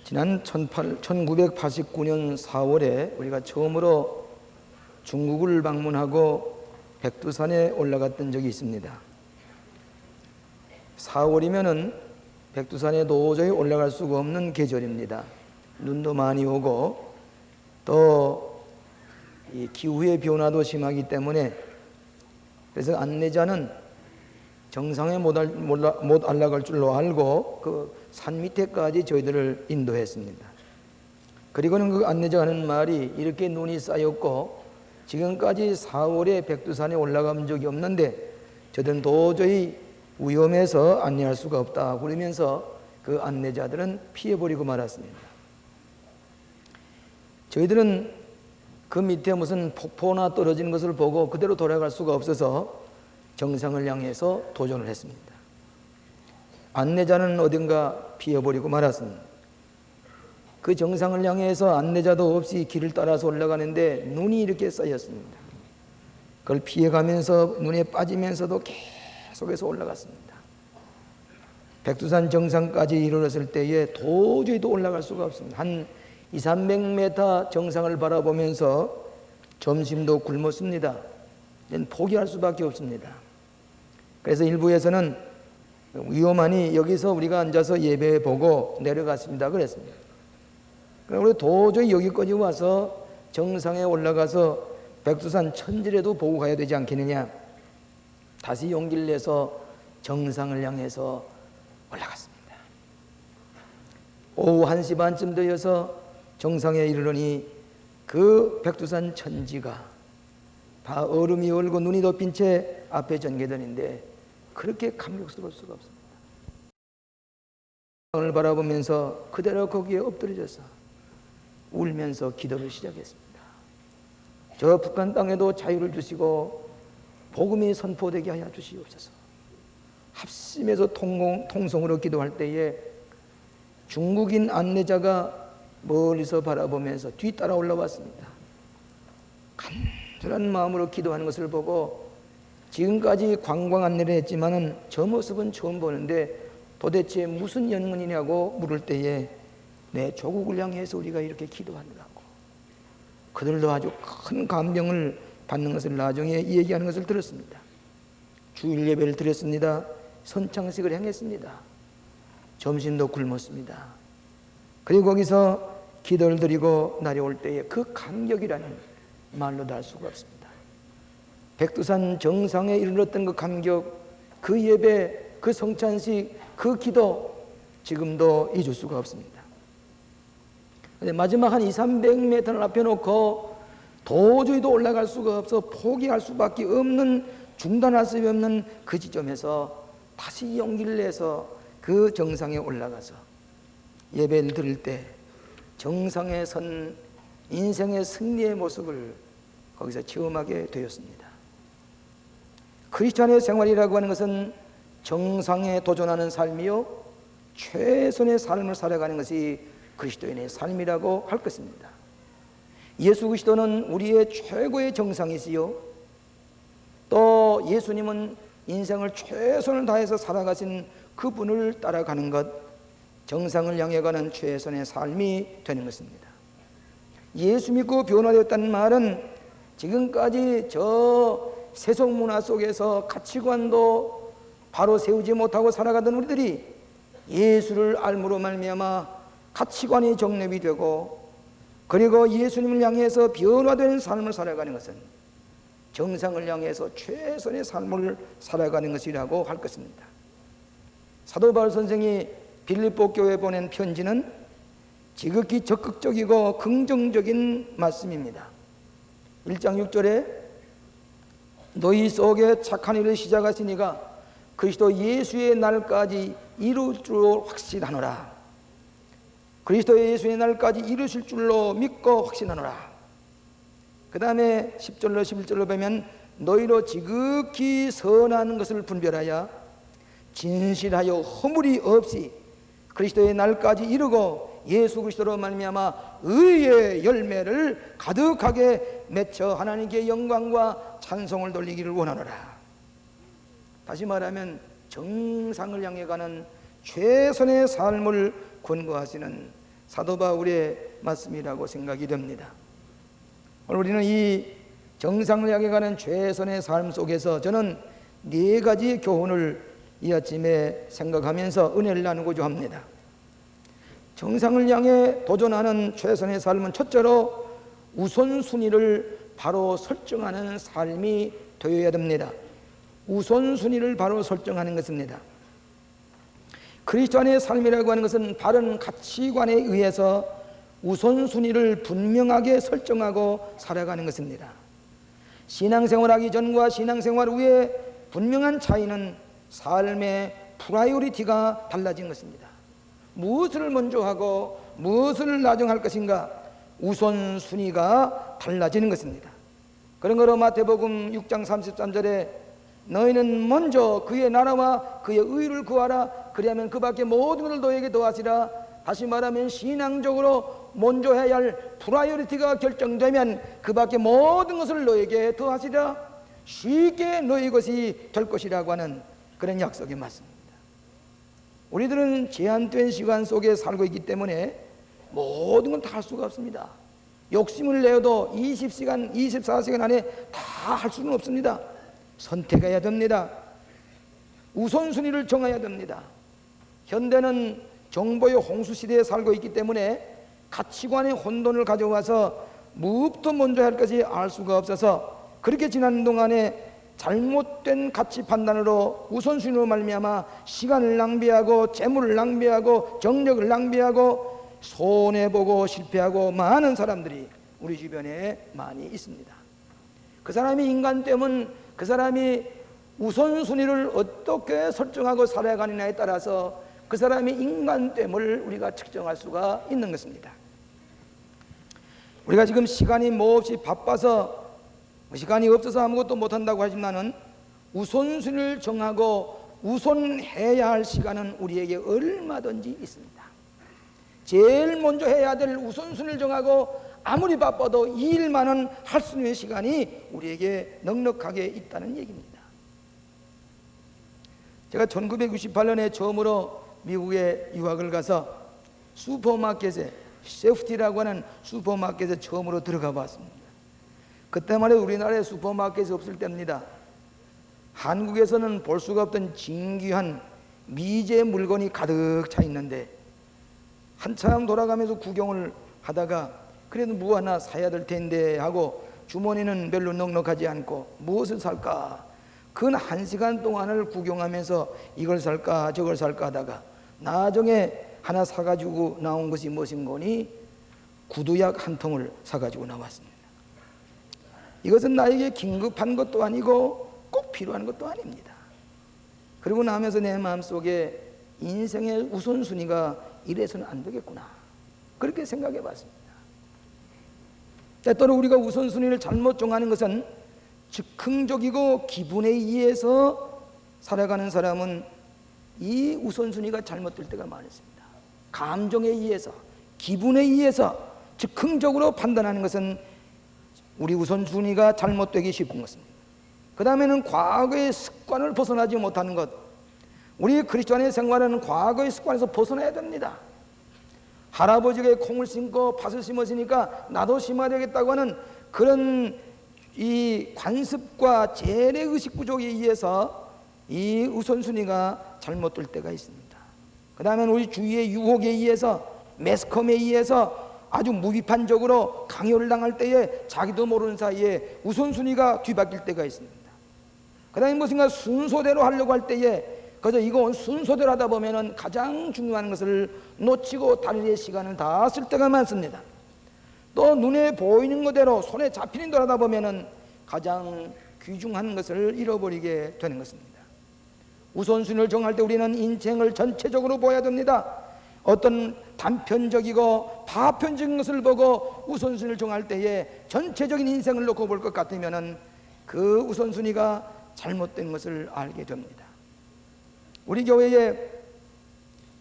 지난 1989년 4월에 우리가 처음으로 중국을 방문하고 백두산에 올라갔던 적이 있습니다. 4월이면은 백두산에 도저히 올라갈 수가 없는 계절입니다. 눈도 많이 오고 또 이 기후의 변화도 심하기 때문에, 그래서 안내자는 정상에 못 올라갈 줄로 알고 그 산 밑에까지 저희들을 인도했습니다. 그리고는 그 안내자가 하는 말이, 이렇게 눈이 쌓였고 지금까지 4월에 백두산에 올라간 적이 없는데 저들은 도저히 위험해서 안내할 수가 없다 그러면서 그 안내자들은 피해버리고 말았습니다. 저희들은 그 밑에 무슨 폭포나 떨어지는 것을 보고 그대로 돌아갈 수가 없어서 정상을 향해서 도전을 했습니다. 안내자는 어딘가 피해버리고 말았습니다. 그 정상을 향해서 안내자도 없이 길을 따라서 올라가는데 눈이 이렇게 쌓였습니다. 그걸 피해가면서 눈에 빠지면서도 계속해서 올라갔습니다. 백두산 정상까지 이르렀을 때에 도저히 올라갈 수가 없습니다. 한 200~300m 정상을 바라보면서 점심도 굶었습니다. 이제는 포기할 수밖에 없습니다. 그래서 일부에서는 위험하니 여기서 우리가 앉아서 예배 보고 내려갔습니다 그랬습니다. 그럼 우리 도저히 여기까지 와서 정상에 올라가서 백두산 천지라도 보고 가야 되지 않겠느냐. 다시 용기를 내서 정상을 향해서 올라갔습니다. 오후 1시 반쯤 되어서 정상에 이르러니 그 백두산 천지가 다 얼음이 얼고 눈이 덮인 채 앞에 전개되는데 그렇게 감격스러울 수가 없습니다. 을 바라보면서 그대로 거기에 엎드려져서 울면서 기도를 시작했습니다. 저 북한 땅에도 자유를 주시고 복음이 선포되게 하여 주시옵소서. 합심해서 통성으로 기도할 때에 중국인 안내자가 멀리서 바라보면서 뒤따라 올라왔습니다. 간절한 마음으로 기도하는 것을 보고, 지금까지 관광 안내를 했지만은 저 모습은 처음 보는데 도대체 무슨 연문이냐고 물을 때에 내 조국을 향해서 우리가 이렇게 기도한다고, 그들도 아주 큰 감명을 받는 것을 나중에 얘기하는 것을 들었습니다. 주일 예배를 드렸습니다. 선창식을 행했습니다. 점심도 굶었습니다. 그리고 거기서 기도를 드리고 내려올 때에 그 감격이라는 말로도 할 수가 없습니다. 백두산 정상에 이르렀던 그 감격, 그 예배, 그 성찬식, 그 기도 지금도 잊을 수가 없습니다. 근데 마지막 한 200~300m를 앞에 놓고 도저히도 올라갈 수가 없어 포기할 수밖에 없는, 중단할 수 없는 그 지점에서 다시 용기를 내서 그 정상에 올라가서 예배를 드릴 때 정상에 선 인생의 승리의 모습을 거기서 체험하게 되었습니다. 크리스찬의 생활이라고 하는 것은 정상에 도전하는 삶이요, 최선의 삶을 살아가는 것이 그리스도인의 삶이라고 할 것입니다. 예수 그리스도는 우리의 최고의 정상이시요, 또 예수님은 인생을 최선을 다해서 살아가신 그분을 따라가는 것, 정상을 향해 가는 최선의 삶이 되는 것입니다. 예수 믿고 변화되었다는 말은 지금까지 저 세속 문화 속에서 가치관도 바로 세우지 못하고 살아가던 우리들이 예수를 알므로 말미암아 가치관이 정립이 되고, 그리고 예수님을 향해서 변화되는 삶을 살아가는 것은 정상을 향해서 최선의 삶을 살아가는 것이라고 할 것입니다. 사도 바울 선생이 빌립보 교회에 보낸 편지는 지극히 적극적이고 긍정적인 말씀입니다. 1장 6절에 너희 속에 착한 일을 시작하시니가 그리스도 예수의 날까지 이룰 줄로 확신하노라. 그리스도 예수의 날까지 이루실 줄로 믿고 확신하노라. 그 다음에 10절로 11절로 보면 너희로 지극히 선한 것을 분별하여 진실하여 허물이 없이 그리스도의 날까지 이루고 예수 그리스도로 말미암아 의의 열매를 가득하게 맺혀 하나님께 영광과 찬송을 돌리기를 원하노라. 다시 말하면 정상을 향해 가는 최선의 삶을 권고하시는 사도 바울의 말씀이라고 생각이 됩니다. 오늘 우리는 이 정상을 향해 가는 최선의 삶 속에서 저는 4가지 교훈을 이 아침에 생각하면서 은혜를 나누고자 합니다. 정상을 향해 도전하는 최선의 삶은 첫째로 우선순위를 바로 설정하는 삶이 되어야 됩니다. 우선순위를 바로 설정하는 것입니다. 그리스도인의 삶이라고 하는 것은 바른 가치관에 의해서 우선순위를 분명하게 설정하고 살아가는 것입니다. 신앙생활하기 전과 신앙생활 후에 분명한 차이는 삶의 프라이오리티가 달라진 것입니다. 무엇을 먼저 하고 무엇을 나중할 것인가, 우선순위가 달라지는 것입니다. 그런 거로 마태복음 6장 33절에 너희는 먼저 그의 나라와 그의 의를 구하라. 그리하면 그 밖에 모든 것을 너에게 더하시라. 다시 말하면 신앙적으로 먼저 해야 할 프라이어리티가 결정되면 그 밖에 모든 것을 너에게 더하시라. 쉽게 너희 것이 될 것이라고 하는 그런 약속이 맞습니다. 우리들은 제한된 시간 속에 살고 있기 때문에 모든 건 다 할 수가 없습니다. 욕심을 내어도 20시간, 24시간 안에 다 할 수는 없습니다. 선택해야 됩니다. 우선순위를 정해야 됩니다. 현대는 정보의 홍수시대에 살고 있기 때문에 가치관의 혼돈을 가져와서 무엇부터 먼저 할 것이 알 수가 없어서 그렇게 지난 동안에 잘못된 가치 판단으로 우선순위로 말미암아 시간을 낭비하고 재물을 낭비하고 정력을 낭비하고 손해보고 실패하고 많은 사람들이 우리 주변에 많이 있습니다. 그 사람이 인간됨은 그 사람이 우선순위를 어떻게 설정하고 살아가느냐에 따라서 그 사람의 인간됨을 우리가 측정할 수가 있는 것입니다. 우리가 지금 시간이 몹시 바빠서 시간이 없어서 아무것도 못한다고 하지만은 우선순위를 정하고 우선해야 할 시간은 우리에게 얼마든지 있습니다. 제일 먼저 해야 될 우선순위를 정하고 아무리 바빠도 이 일만은 할 수 있는 시간이 우리에게 넉넉하게 있다는 얘기입니다. 제가 1998년에 처음으로 미국에 유학을 가서 슈퍼마켓에 세프티라고 하는 슈퍼마켓에 처음으로 들어가 봤습니다. 그때만 해도 우리나라에 슈퍼마켓이 없을 때입니다. 한국에서는 볼 수가 없던 진귀한 미제 물건이 가득 차 있는데 한참 돌아가면서 구경을 하다가 그래도 뭐 하나 사야 될 텐데 하고 주머니는 별로 넉넉하지 않고 무엇을 살까? 근 1시간 동안을 구경하면서 이걸 살까 저걸 살까 하다가 나중에 하나 사가지고 나온 것이 무엇인 거니? 구두약 한 통을 사가지고 나왔습니다. 이것은 나에게 긴급한 것도 아니고 꼭 필요한 것도 아닙니다. 그리고 나면서 내 마음속에 인생의 우선순위가 이래서는 안 되겠구나, 그렇게 생각해 봤습니다. 때때로 우리가 우선순위를 잘못 정하는 것은 즉흥적이고 기분에 의해서 살아가는 사람은 이 우선순위가 잘못될 때가 많습니다. 감정에 의해서, 기분에 의해서 즉흥적으로 판단하는 것은 우리 우선순위가 잘못되기 쉽은 것입니다. 그 다음에는 과거의 습관을 벗어나지 못하는 것. 우리 그리스도인의 생활은 과거의 습관에서 벗어나야 됩니다. 할아버지가 콩을 심고 팥을 심었으니까 나도 심어야 되겠다고 하는 그런 이 관습과 재래의식 부족에 의해서 이 우선순위가 잘못될 때가 있습니다. 그 다음에 우리 주위의 유혹에 의해서, 매스컴에 의해서 아주 무비판적으로 강요를 당할 때에 자기도 모르는 사이에 우선순위가 뒤바뀔 때가 있습니다. 그 다음에 무엇인가 순서대로 하려고 할 때에 그저 이건 순서대로 하다 보면은 가장 중요한 것을 놓치고 다른 일의 시간을 다 쓸 때가 많습니다. 또 눈에 보이는 것대로 손에 잡히는 대로 하다 보면은 가장 귀중한 것을 잃어버리게 되는 것입니다. 우선순위를 정할 때 우리는 인생을 전체적으로 보아야 됩니다. 어떤 단편적이고 파편적인 것을 보고 우선순위를 정할 때에 전체적인 인생을 놓고 볼 것 같으면은 그 우선순위가 잘못된 것을 알게 됩니다. 우리 교회에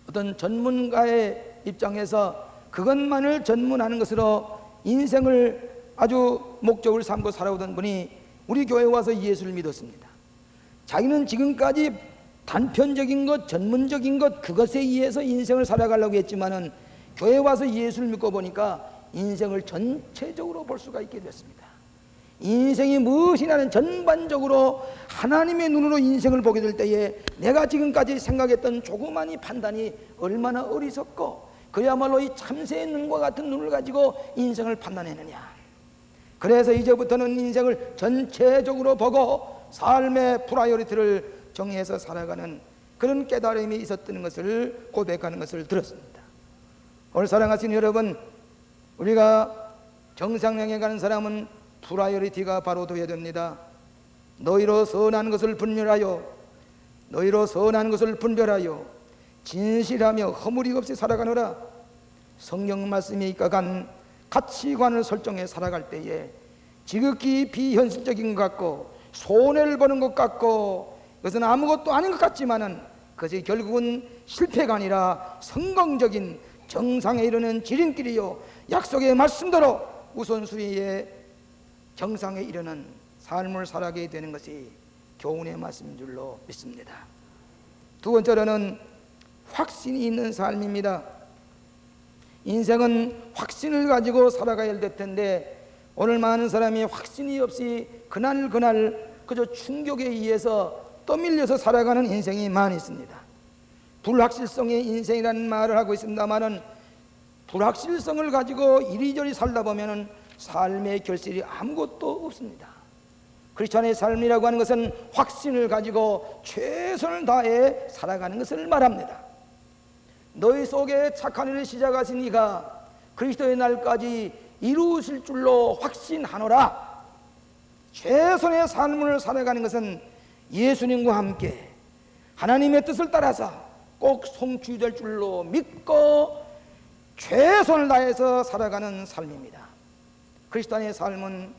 어떤 전문가의 입장에서 그것만을 전문하는 것으로 인생을 아주 목적을 삼고 살아오던 분이 우리 교회에 와서 예수를 믿었습니다. 자기는 지금까지 단편적인 것, 전문적인 것, 그것에 의해서 인생을 살아가려고 했지만은 교회 와서 예수를 믿고 보니까 인생을 전체적으로 볼 수가 있게 됐습니다. 인생이 무엇이냐는 전반적으로 하나님의 눈으로 인생을 보게 될 때에 내가 지금까지 생각했던 조그마한 판단이 얼마나 어리석고 그야말로 이 참새의 눈과 같은 눈을 가지고 인생을 판단했느냐. 그래서 이제부터는 인생을 전체적으로 보고 삶의 프라이어리티를 정해서 살아가는 그런 깨달음이 있었던 것을 고백하는 것을 들었습니다. 오늘 사랑하시는 여러분, 우리가 정상량에 가는 사람은 프라이어리티가 바로 되어야 됩니다. 너희로 선한 것을 분별하여 진실하며 허물이 없이 살아가노라. 성경 말씀에 입각한 가치관을 설정해 살아갈 때에 지극히 비현실적인 것 같고 손해를 보는 것 같고 그것은 아무것도 아닌 것 같지만은 그것이 결국은 실패가 아니라 성공적인 정상에 이르는 지름길이요 약속의 말씀대로 우선순위의 정상에 이르는 삶을 살아가게 되는 것이 교훈의 말씀인 줄로 믿습니다. 두 번째로는 확신이 있는 삶입니다. 인생은 확신을 가지고 살아가야 될 텐데 오늘 많은 사람이 확신이 없이 그날 그저 충격에 의해서 떠밀려서 살아가는 인생이 많이 있습니다. 불확실성의 인생이라는 말을 하고 있습니다만은 불확실성을 가지고 이리저리 살다 보면은 삶의 결실이 아무것도 없습니다. 크리스찬의 삶이라고 하는 것은 확신을 가지고 최선을 다해 살아가는 것을 말합니다. 너희 속에 착한 일을 시작하신 이가 그리스도의 날까지 이루실 줄로 확신하노라. 최선의 삶을 살아가는 것은 예수님과 함께 하나님의 뜻을 따라서 꼭 성취될 줄로 믿고 최선을 다해서 살아가는 삶입니다. 그리스도의 삶은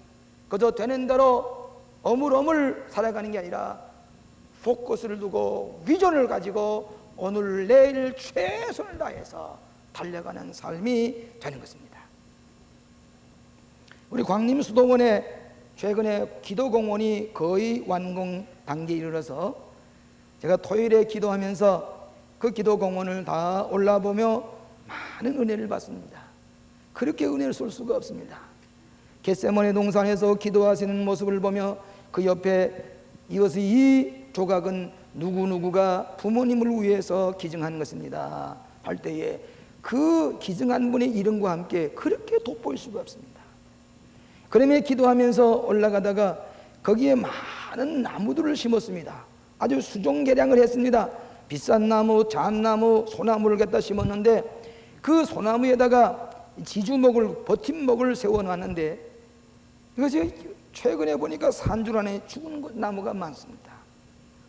그저 되는 대로 어물어물 살아가는 게 아니라 포커스를 두고 비전을 가지고 오늘 내일 최선을 다해서 달려가는 삶이 되는 것입니다. 우리 광림 수도원에 최근에 기도 공원이 거의 완공 단계에 이르러서 제가 토요일에 기도하면서 그 기도 공원을 다 올라보며 많은 은혜를 받습니다. 그렇게 은혜를 쏠 수가 없습니다. 겟세마네 동산에서 기도하시는 모습을 보며 그 옆에 이 조각은 누구누구가 부모님을 위해서 기증한 것입니다 할 때에 그 기증한 분의 이름과 함께 그렇게 돋보일 수가 없습니다. 그러면 기도하면서 올라가다가 거기에 많은 나무들을 심었습니다. 아주 수종개량을 했습니다. 비싼 나무, 잣나무, 소나무를 갖다 심었는데 그 소나무에다가 지주목을, 버팀목을 세워놨는데 이것이 최근에 보니까 산줄 안에 죽은 나무가 많습니다.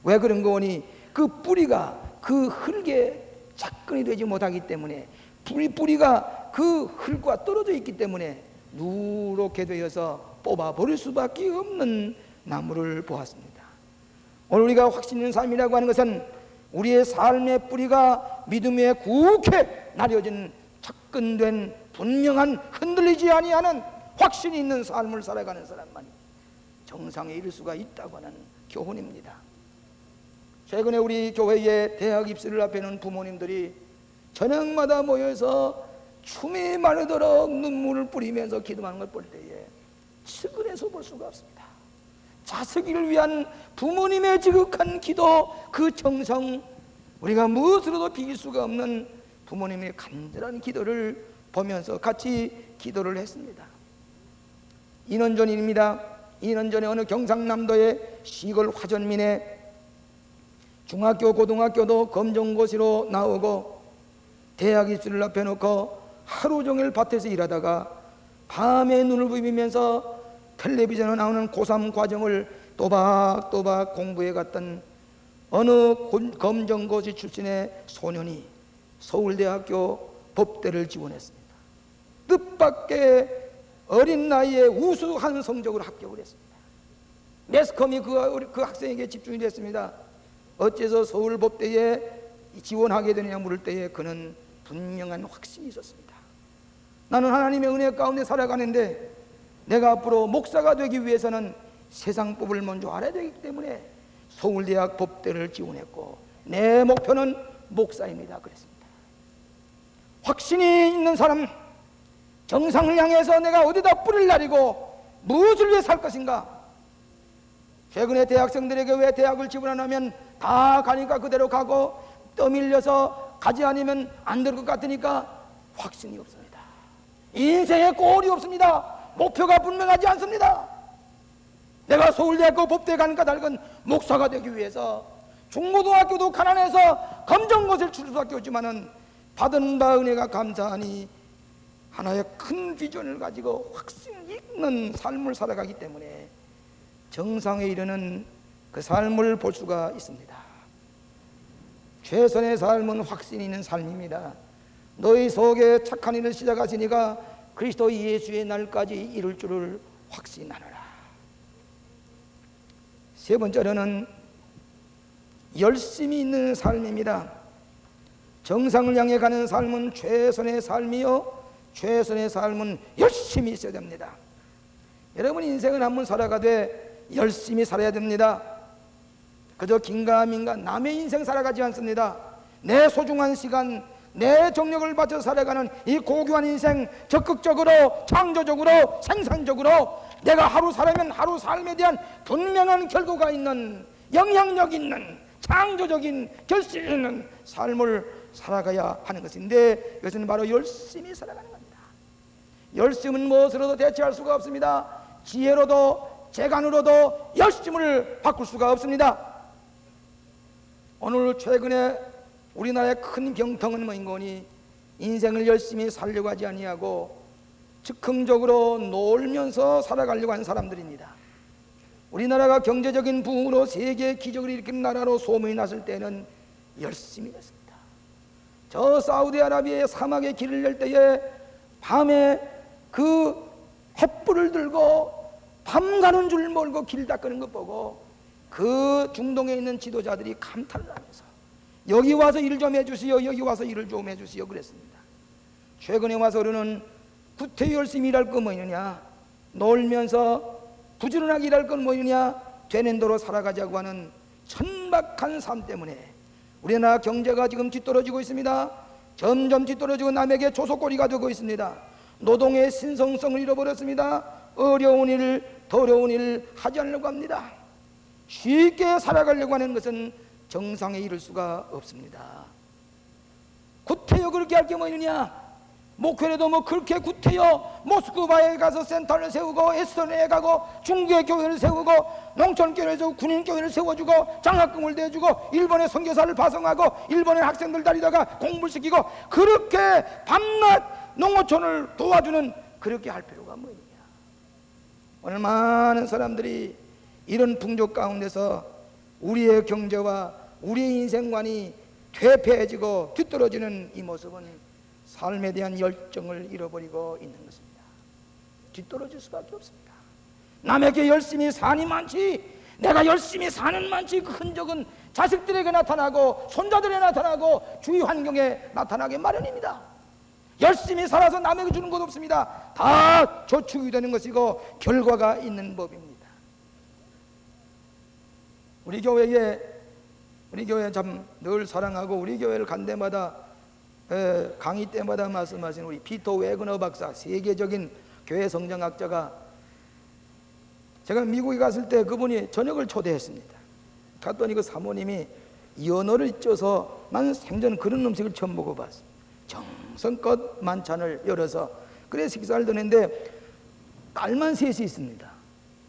왜 그런 거니? 그 뿌리가 그 흙에 접근이 되지 못하기 때문에 뿌리가 그 흙과 떨어져 있기 때문에 누렇게 되어서 뽑아버릴 수밖에 없는 나무를 보았습니다. 오늘 우리가 확신 있는 삶이라고 하는 것은 우리의 삶의 뿌리가 믿음에 굳게 나려진 접근된 분명한 흔들리지 아니하는 확신이 있는 삶을 살아가는 사람만이 정상에 이를 수가 있다고 하는 교훈입니다. 최근에 우리 교회에 대학 입시를 앞에는 부모님들이 저녁마다 모여서 춤이 마르도록 눈물을 뿌리면서 기도하는 걸 볼 때에 측은해서 볼 수가 없습니다. 자식을 위한 부모님의 지극한 기도, 그 정성, 우리가 무엇으로도 비길 수가 없는 부모님의 간절한 기도를 보면서 같이 기도를 했습니다. 2년 전입니다. 2년 전에 어느 경상남도의 시골 화전민에 중학교, 고등학교도 검정고시로 나오고 대학 입시를 앞에 놓고 하루 종일 밭에서 일하다가 밤에 눈을 부비면서 텔레비전에 나오는 고3 과정을 또박또박 공부해 갔던 어느 검정고시 출신의 소년이 서울대학교 법대를 지원했습니다. 뜻밖의 어린 나이에 우수한 성적으로 합격을 했습니다. 매스컴이 그 학생에게 집중이 됐습니다. 어째서 서울법대에 지원하게 되느냐 물을 때에 그는 분명한 확신이 있었습니다. 나는 하나님의 은혜 가운데 살아가는데 내가 앞으로 목사가 되기 위해서는 세상법을 먼저 알아야 되기 때문에 서울대학 법대를 지원했고 내 목표는 목사입니다 그랬습니다. 확신이 있는 사람, 정상을 향해서 내가 어디다 뿌리를 내리고 무엇을 위해 살 것인가. 최근에 대학생들에게 왜 대학을 지원하냐면 다 가니까 그대로 가고 떠밀려서 가지 않으면 안 될 것 같으니까 확신이 없습니다. 인생에 골이 없습니다. 목표가 분명하지 않습니다. 내가 서울대학교 법대에 가는 까닭은 목사가 되기 위해서, 중고등학교도 가난해서 검정고시를 칠 수밖에 없지만은 받은 바 은혜가 감사하니 하나의 큰 비전을 가지고 확신 있는 삶을 살아가기 때문에 정상에 이르는 그 삶을 볼 수가 있습니다. 최선의 삶은 확신 있는 삶입니다. 너희 속에 착한 일을 시작하시니가 그리스도 예수의 날까지 이룰 줄을 확신하노라. 세 번째로는 열심히 있는 삶입니다. 정상을 향해 가는 삶은 최선의 삶이요, 최선의 삶은 열심히 있어야 됩니다. 여러분, 인생을 한번 살아가되 열심히 살아야 됩니다. 그저 긴가민가 남의 인생 살아가지 않습니다. 내 소중한 시간, 내 정력을 바쳐 살아가는 이 고귀한 인생, 적극적으로, 창조적으로, 생산적으로 내가 하루 살아면 하루 삶에 대한 분명한 결과가 있는, 영향력 있는, 창조적인, 결심 있는 삶을 살아가야 하는 것인데, 이것은 바로 열심히 살아가는 겁니다. 열심은 무엇으로도 대체할 수가 없습니다. 지혜로도 재간으로도 열심을 바꿀 수가 없습니다. 오늘 최근에 우리나라의 큰 병통은 뭐인 거니? 인생을 열심히 살려고 하지 아니하고 즉흥적으로 놀면서 살아가려고 하는 사람들입니다. 우리나라가 경제적인 부흥으로 세계의 기적을 일으키는 나라로 소문이 났을 때는 열심히 했습니다. 저 사우디아라비아의 사막에 길을 낼 때에 밤에 그 횃불을 들고 밤 가는 줄 모르고 길 닦는 것 보고 그 중동에 있는 지도자들이 감탄을 하면서 여기 와서 일 좀 해주시오, 여기 와서 일을 좀 해주시오 그랬습니다. 최근에 와서 우리는 구태 열심히 일할 거 뭐이느냐, 놀면서 부지런하게 일할 건 뭐이느냐, 되는 대로 살아가자고 하는 천박한 삶 때문에 우리나라 경제가 지금 뒤떨어지고 있습니다. 점점 뒤떨어지고 남에게 조속거리가 되고 있습니다. 노동의 신성성을 잃어버렸습니다. 어려운 일, 더러운 일 하지 않으려고 합니다. 쉽게 살아가려고 하는 것은 정상에 이를 수가 없습니다. 구태여 그렇게 할 게 뭐 있느냐? 목회에도 뭐 그렇게 구태여 모스크바에 가서 센터를 세우고 에스토니아에 가고 중국의 교회를 세우고 농촌교회를 세우고 군인교회를 세워주고 장학금을 대주고 일본의 선교사를 파송하고 일본의 학생들 다리다가 공부를 시키고 그렇게 밤낮 농어촌을 도와주는, 그렇게 할 필요가 뭐 있느냐? 오늘 많은 사람들이 이런 풍조 가운데서 우리의 경제와 우리의 인생관이 퇴폐해지고 뒤떨어지는 이 모습은 삶에 대한 열정을 잃어버리고 있는 것입니다. 뒤떨어질 수밖에 없습니다. 남에게 열심히 사니 많지, 내가 열심히 사는 많지 그 흔적은 자식들에게 나타나고 손자들에게 나타나고 주위 환경에 나타나게 마련입니다. 열심히 살아서 남에게 주는 것 없습니다. 다 저축이 되는 것이고 결과가 있는 법입니다. 우리 교회 참 늘 사랑하고 우리 교회를 간 데마다 강의 때마다 말씀하신 우리 피터 웨그너 박사, 세계적인 교회 성장학자가, 제가 미국에 갔을 때 그분이 저녁을 초대했습니다. 갔더니 그 사모님이 연어를 쪄서, 난 생전 그런 음식을 처음 먹어봤어. 정성껏 만찬을 열어서 그래 식사를 드는데 딸만 셋이 있습니다.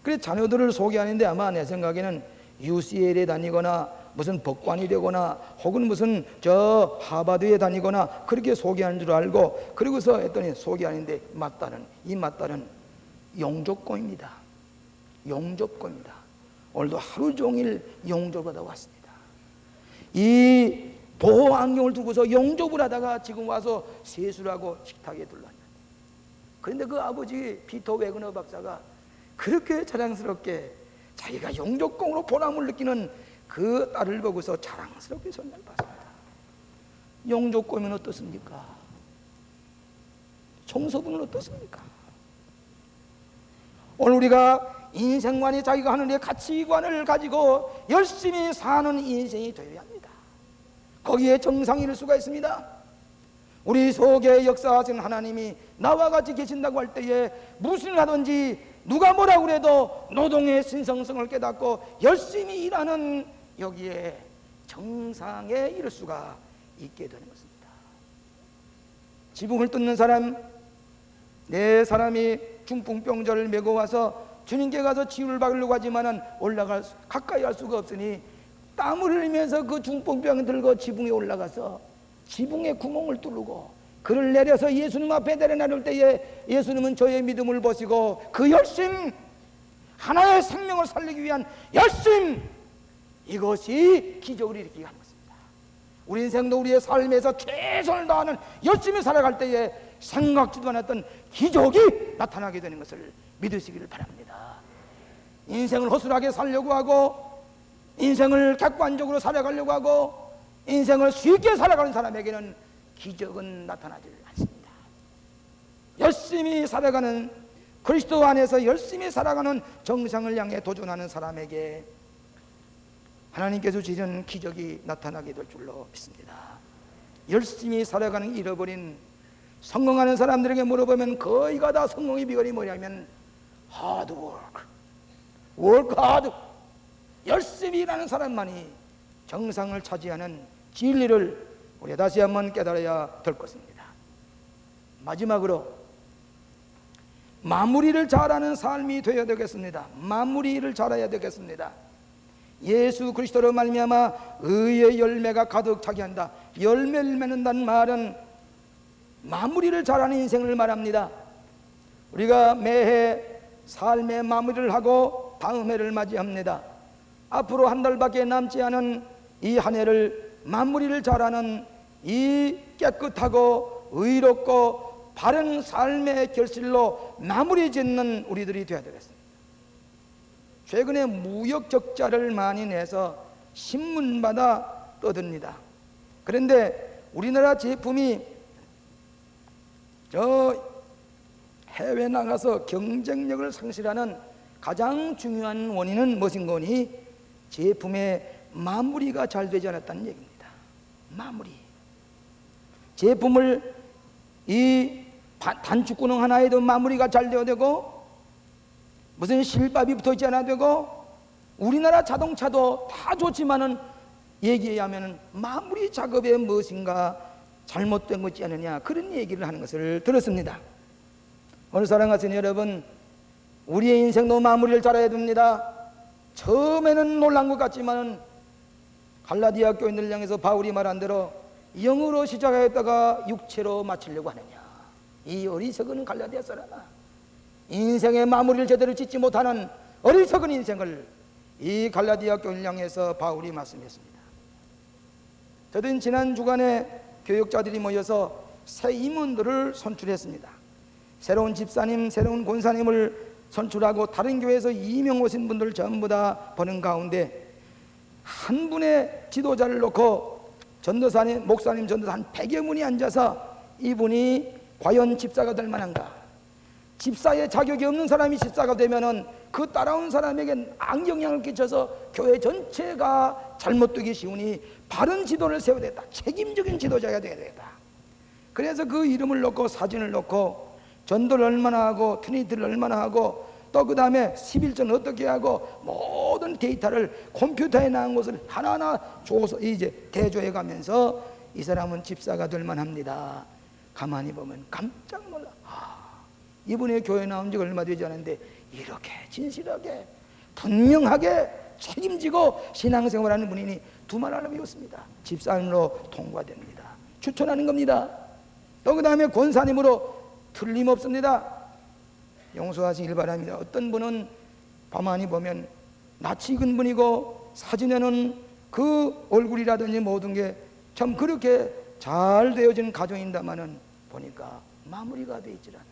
그래 자녀들을 소개하는데 아마 내 생각에는 UCL에 다니거나 무슨 법관이 되거나 혹은 무슨 저 하버드에 다니거나 그렇게 소개하는 줄 알고, 그러고서 했더니 소개하는데 이 맏딸은 용접공입니다. 용접공입니다. 오늘도 하루 종일 용접을 하다 왔습니다. 이 보호 안경을 두고서 용접을 하다가 지금 와서 세수하고 식탁에 둘렀는데, 그런데 그 아버지 피터 웨그너 박사가 그렇게 자랑스럽게 자기가 용접공으로 보람을 느끼는 그 딸을 보고서 자랑스럽게 손을 봤습니다. 용접공이면 어떻습니까? 청소부는 어떻습니까? 오늘 우리가 인생관이 자기가 하는 데 가치관을 가지고 열심히 사는 인생이 되어야 합니다. 거기에 정상이 이룰 수가 있습니다. 우리 속에 역사하신 하나님이 나와 같이 계신다고 할 때에 무엇을 하든지 누가 뭐라 그래도 노동의 신성성을 깨닫고 열심히 일하는 여기에 정상에 이를 수가 있게 되는 것입니다. 지붕을 뜯는 사람, 내 사람이 중풍병자를 메고 와서 주님께 가서 치유를 받으려고 하지만은 가까이 갈 수가 없으니 땀을 흘리면서 그 중풍병을 들고 지붕에 올라가서 지붕에 구멍을 뚫고 그를 내려서 예수님 앞에 내려놔둘 때에 예수님은 저의 믿음을 보시고 그 열심, 하나의 생명을 살리기 위한 열심, 이것이 기적을 일으키게 하는 것입니다. 우리 인생도 우리의 삶에서 최선을 다하는 열심히 살아갈 때에 생각지도 않았던 기적이 나타나게 되는 것을 믿으시기를 바랍니다. 인생을 허술하게 살려고 하고 인생을 객관적으로 살아가려고 하고 인생을 쉽게 살아가는 사람에게는 기적은 나타나지 않습니다. 열심히 살아가는, 그리스도 안에서 열심히 살아가는 정상을 향해 도전하는 사람에게 하나님께서 주시는 기적이 나타나게 될 줄로 믿습니다. 열심히 살아가는 잃어버린 성공하는 사람들에게 물어보면 거의가 다 성공의 비결이 뭐냐면 하드워크, 워크 하드, 열심히 일하는 사람만이 정상을 차지하는 진리를 우리 다시 한번 깨달아야 될 것입니다. 마지막으로 마무리를 잘하는 삶이 되어야 되겠습니다. 마무리를 잘해야 되겠습니다. 예수 그리스도로 말미암아 의의 열매가 가득 차게 한다. 열매를 맺는다는 말은 마무리를 잘하는 인생을 말합니다. 우리가 매해 삶의 마무리를 하고 다음 해를 맞이합니다. 앞으로 한 달밖에 남지 않은 이 한 해를 마무리를 잘하는 이 깨끗하고 의롭고 바른 삶의 결실로 마무리 짓는 우리들이 되어야 되겠습니다. 최근에 무역 적자를 많이 내서 신문마다 떠듭니다. 그런데 우리나라 제품이 저 해외 나가서 경쟁력을 상실하는 가장 중요한 원인은 무엇인 거니? 제품의 마무리가 잘 되지 않았다는 얘기입니다. 마무리. 제품을 이 단축구능 하나에도 마무리가 잘 되어야 되고 무슨 실밥이 붙어있지 않아야 되고 우리나라 자동차도 다 좋지만은 얘기하면은 마무리 작업에 무엇인가 잘못된 것이 않느냐 그런 얘기를 하는 것을 들었습니다. 오늘 사랑하시는 여러분, 우리의 인생도 마무리를 잘해야 됩니다. 처음에는 놀란 것 같지만은 갈라디아 교인들을 향해서 바울이 말한 대로 영으로 시작하였다가 육체로 마치려고 하느냐, 이 어리석은 갈라디아 사람아, 인생의 마무리를 제대로 짓지 못하는 어리석은 인생을 이 갈라디아 교인을 향해서 바울이 말씀했습니다. 저는 지난 주간에 교역자들이 모여서 새 임원들을 선출했습니다. 새로운 집사님, 새로운 권사님을 선출하고 다른 교회에서 이명 오신 분들 전부 다 보는 가운데 한 분의 지도자를 놓고 전도사님, 목사님, 전도사 한 100여 분이 앉아서 이분이 과연 집사가 될 만한가? 집사의 자격이 없는 사람이 집사가 되면은 그 따라온 사람에게 악영향을 끼쳐서 교회 전체가 잘못되기 쉬우니 바른 지도를 세워야 되겠다. 책임적인 지도자가 되어야 되겠다. 그래서 그 이름을 놓고 사진을 놓고 전도를 얼마나 하고 트리니티를 얼마나 하고 또 그 다음에 11전 어떻게 하고 모든 데이터를 컴퓨터에 나온 것을 하나하나 줘서 이제 대조해 가면서 이 사람은 집사가 될 만합니다. 가만히 보면 깜짝 놀라. 이분의 교회 나온 지 얼마 되지 않았는데 이렇게 진실하게 분명하게 책임지고 신앙생활하는 분이니 두말 하나 배웠습니다. 집사님으로 통과됩니다. 추천하는 겁니다. 또 그 다음에 권사님으로 틀림없습니다. 용서하시길 바랍니다. 어떤 분은 가만히 보면 낯이 익은 분이고 사진에는 그 얼굴이라든지 모든 게 참 그렇게 잘 되어진 가정인다마는 보니까 마무리가 되어 있질 않아.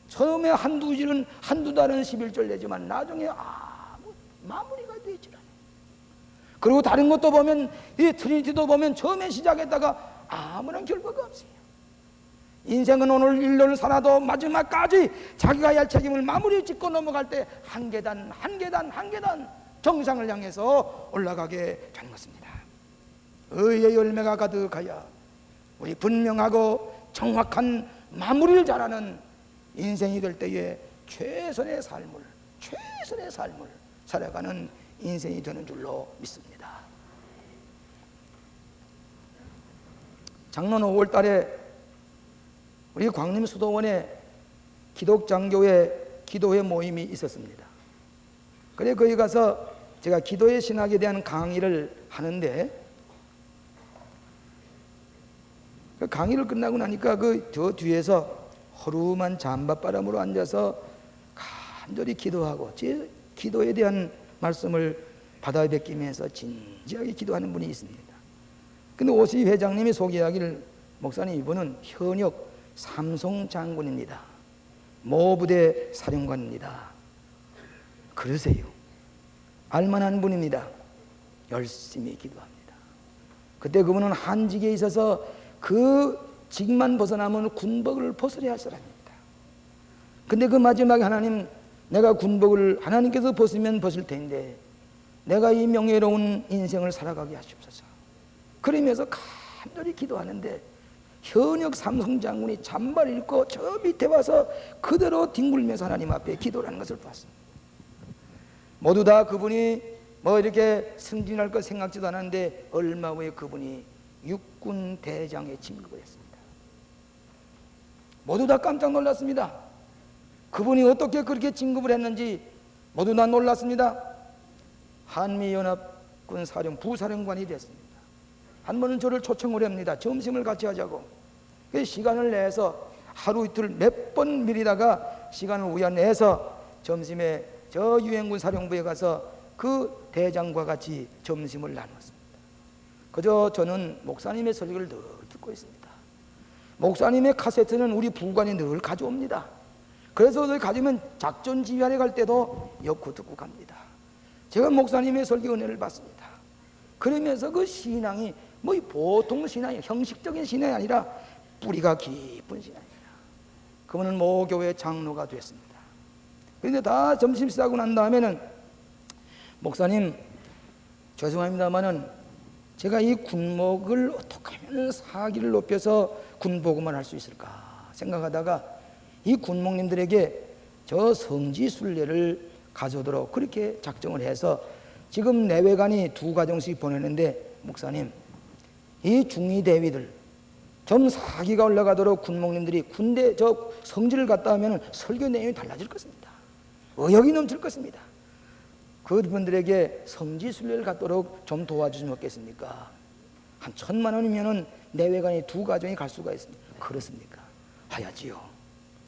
처음에 한두 달은 11절 내지만 나중에 마무리가 되어 있질 않아. 그리고 다른 것도 보면 이 트리니티도 보면 처음에 시작했다가 아무런 결과가 없어요. 인생은 오늘 일년을 살아도 마지막까지 자기가 해야 할 책임을 마무리 짓고 넘어갈 때 한 계단 한 계단 한 계단 정상을 향해서 올라가게 되는 것입니다. 의의 열매가 가득하여 우리 분명하고 정확한 마무리를 잘하는 인생이 될 때에 최선의 삶을 살아가는 인생이 되는 줄로 믿습니다. 작년 5월 달에 우리 광림 수도원에 기독장교회 기도회 모임이 있었습니다. 그래 거기 가서 제가 기도의 신학에 대한 강의를 하는데, 그 강의를 끝나고 나니까 저 뒤에서 허름한 잠바바람으로 앉아서 간절히 기도하고 제 기도에 대한 말씀을 받아 뵙기면서 진지하게 기도하는 분이 있습니다. 근데 오시 회장님이 소개하기를, 목사님 이분은 현역 삼성 장군입니다. 모부대 사령관입니다. 그러세요. 알만한 분입니다. 열심히 기도합니다. 그때 그분은 한직에 있어서 그 직만 벗어나면 군복을 벗으려 할 사람입니다. 근데 그 마지막에 하나님, 내가 군복을 하나님께서 벗으면 벗을 텐데 내가 이 명예로운 인생을 살아가게 하시옵소서. 그러면서 간절히 기도하는데 현역 삼성 장군이 잠바를 입고 저 밑에 와서 그대로 뒹굴면서 하나님 앞에 기도를 하는 것을 봤습니다. 모두 다 그분이 뭐 이렇게 승진할 것 생각지도 않았는데 얼마 후에 그분이 육군 대장에 진급을 했습니다. 모두 다 깜짝 놀랐습니다. 그분이 어떻게 그렇게 진급을 했는지 모두 다 놀랐습니다. 한미연합군 부사령관이 됐습니다. 한 번은 저를 초청을 합니다. 점심을 같이 하자고. 그 시간을 내서 하루 이틀 몇 번 미리다가 시간을 우연내서 점심에 저 유엔군 사령부에 가서 그 대장과 같이 점심을 나눴습니다. 그저 저는 목사님의 설교를 늘 듣고 있습니다. 목사님의 카세트는 우리 부관이 늘 가져옵니다. 그래서 늘 가지면 작전 지휘하러 갈 때도 엮고 듣고 갑니다. 제가 목사님의 설교 은혜를 받습니다. 그러면서 그 신앙이 뭐 보통 신앙이, 형식적인 신앙이 아니라 뿌리가 깊은 신앙입니다. 그분은 모교회 장로가 됐습니다. 그런데 다 점심 싸고 난 다음에는, 목사님 죄송합니다마는 제가 이 군목을 어떻게 하면 사기를 높여서 군복음을 할 수 있을까 생각하다가 이 군목님들에게 저 성지순례를 가져오도록 그렇게 작정을 해서 지금 내외관이 2가정씩 보내는데, 목사님 이 중위대위들 좀 사기가 올라가도록 군목님들이 군대 저 성지를 갔다 하면 설교 내용이 달라질 것입니다. 의욕이 넘칠 것입니다. 그분들에게 성지순례를 갖도록 좀 도와주시면 어겠습니까? 한 1,000만 원이면 내외관이 2가정이 갈 수가 있습니다. 그렇습니까? 하야지요.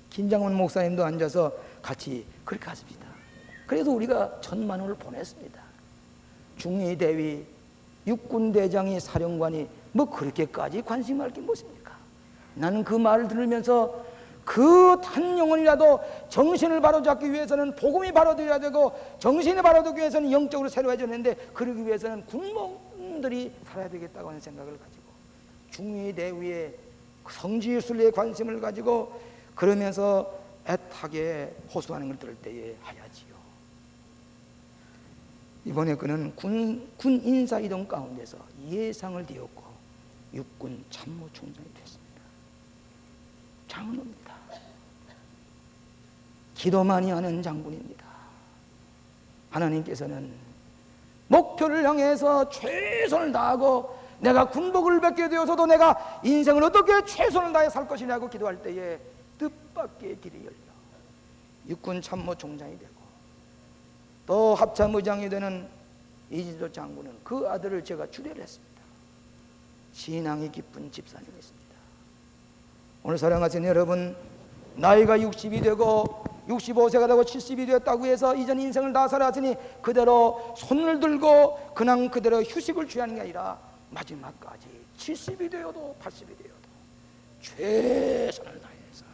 김장원 목사님도 앉아서 같이 그렇게 하십시다. 그래서 우리가 1,000만 원을 보냈습니다. 중위대위, 육군대장이, 사령관이 뭐 그렇게까지 관심할 게 무엇입니까? 나는 그 말을 들으면서 그 한 영혼이라도 정신을 바로잡기 위해서는 복음이 바로되어야 되고, 정신이 바로되기 위해서는 영적으로 새로워졌는데, 그러기 위해서는 군목들이 살아야 되겠다고 하는 생각을 가지고 중위대위의 성지순례에 관심을 가지고 그러면서 애타게 호소하는 걸 들을 때에 하야지요. 이번에 그는 군 인사이동 가운데서 예상을 되었고 육군 참모총장이 됐습니다. 장로입니다. 기도 많이 하는 장군입니다. 하나님께서는 목표를 향해서 최선을 다하고, 내가 군복을 받게 되어서도 내가 인생을 어떻게 최선을 다해 살 것이냐고 기도할 때에 뜻밖의 길이 열려 육군 참모총장이 되고, 또 합참의장이 되는 이진도 장군은 그 아들을 제가 주례를 했습니다. 신앙이 깊은 집사님이었습니다. 오늘 사랑하시는 여러분, 나이가 60이 되고 65세가 되고 70이 되었다고 해서 이전 인생을 다 살았으니 그대로 손을 들고 그냥 그대로 휴식을 취하는 게 아니라 마지막까지 70이 되어도 80이 되어도 최선을 다해서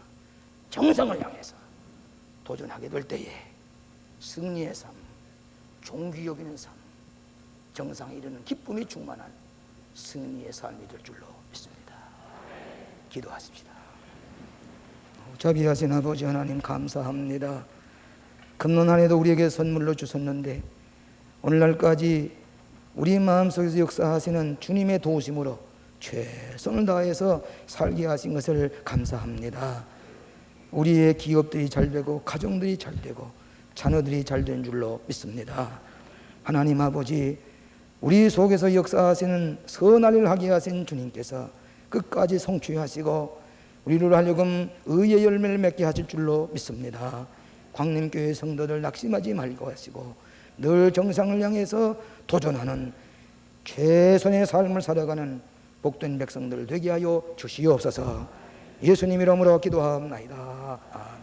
정성을 향해서 도전하게 될 때에 승리의 삶, 종기 여기는 삶, 정상에 이르는 기쁨이 충만한 승리의 삶이 될 줄로 믿습니다. 기도하십시다. 자비하신 아버지 하나님, 감사합니다. 금년 한 해도 우리에게 선물로 주셨는데 오늘날까지 우리 마음속에서 역사하시는 주님의 도우심으로 최선을 다해서 살게 하신 것을 감사합니다. 우리의 기업들이 잘 되고 가정들이 잘 되고 자녀들이 잘 된 줄로 믿습니다. 하나님 아버지, 우리 속에서 역사하시는 선한 일을 하게 하신 주님께서 끝까지 성취하시고 우리를 하여금 의의 열매를 맺게 하실 줄로 믿습니다. 광림교회 성도들 낙심하지 말고 하시고 늘 정상을 향해서 도전하는 최선의 삶을 살아가는 복된 백성들 되게 하여 주시옵소서. 예수님 이름으로 기도하옵나이다. 아멘.